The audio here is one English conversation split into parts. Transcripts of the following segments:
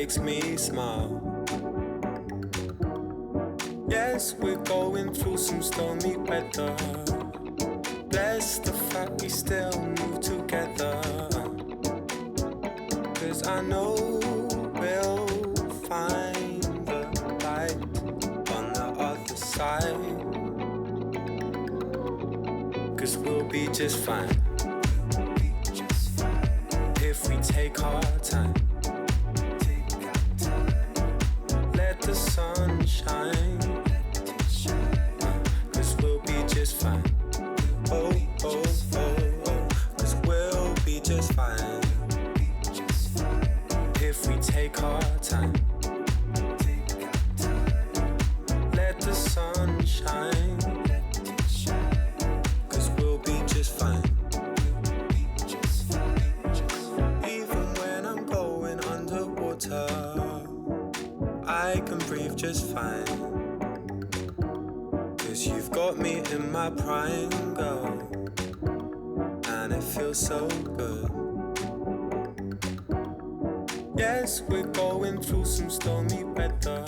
makes me smile. Yes, we're going through some stormy weather. Bless the fact we still move together. 'Cause I know we'll find the light on the other side. 'Cause we'll be just fine if we take our time. Let the sun shine. 'Cause we'll be just fine. Oh, oh, oh, oh. 'Cause we'll be just fine if we take our time. Let the sun shine. 'Cause we'll be just fine. Even when I'm going underwater, I can breathe just fine. 'Cause you've got me in my prime, girl, and it feels so good. Yes, we're going through some stormy weather.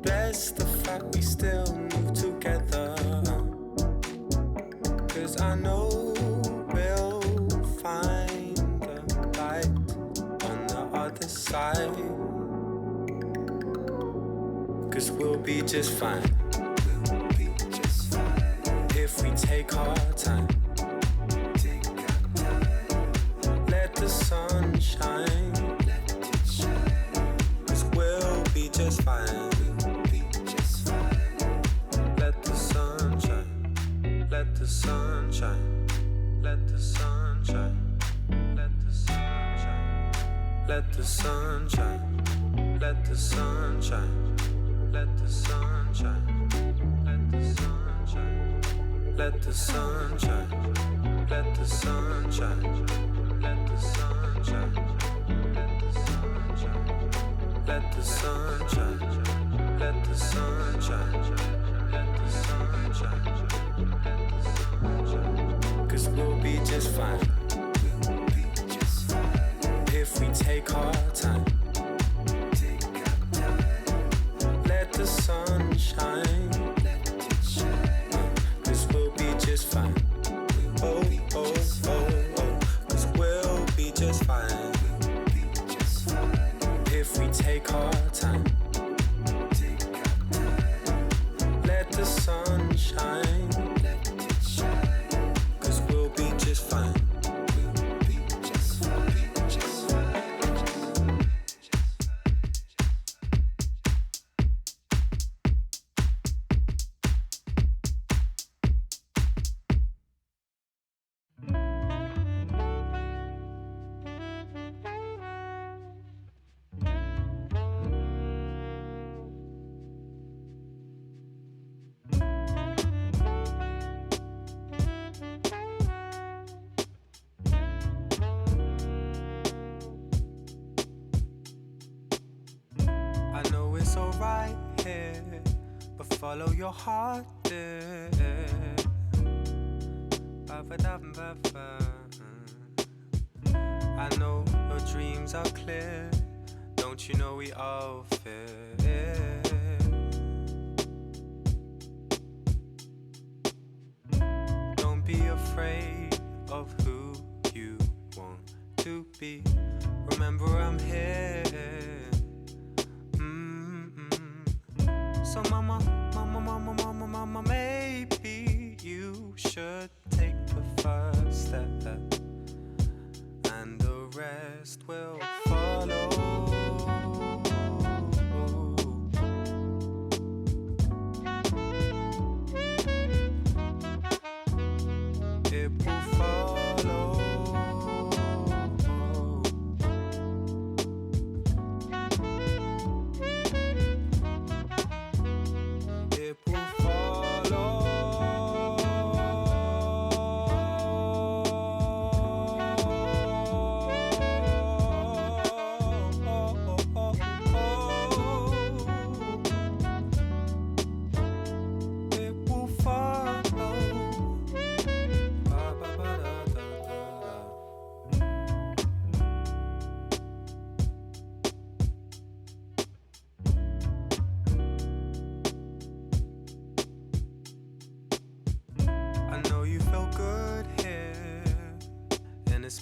Bless the fact we still move together. 'Cause I know we'll find the light on the other side. 'Cause we'll be just fine if we take our time. Let the sun shine. 'Cause we'll be just fine. Let the sun shine. Let the sun shine. Let the sun shine. Let the sun shine. Let the sun shine. Let the sun shine. Let the sun shine. Let the sun shine. Let the sun shine. Let the sun shine. Let the sun shine. Let the sun shine. Let the sun shine. Let the sun shine. Let the sun shine. Let the sun shine. 'Cause we'll be just fine if we take our time. Let the sun shine. 'Cause we'll be just fine. Oh, oh, oh, oh. 'Cause we'll be just fine if we take our time. Let the sun shine. 'Cause we'll be just fine. I know it's alright here, but follow your heart, dear. Ba-ba-da-ba-ba. I know your dreams are clear. Don't you know we all fear? Don't be afraid of who you want to be. Remember I'm here. So mama, mama, mama, mama, mama, maybe you should take the first step, and the rest will follow. It will follow.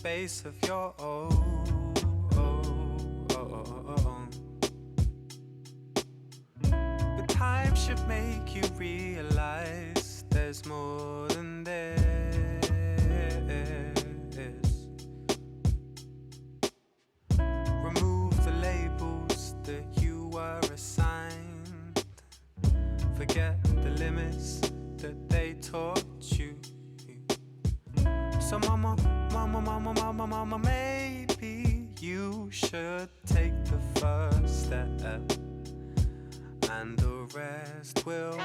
space of your own. But time should make you realize there's more than this. Remove the labels that you were assigned. Forget the limits that they taught you. So mama, maybe you should take the first step, and the rest will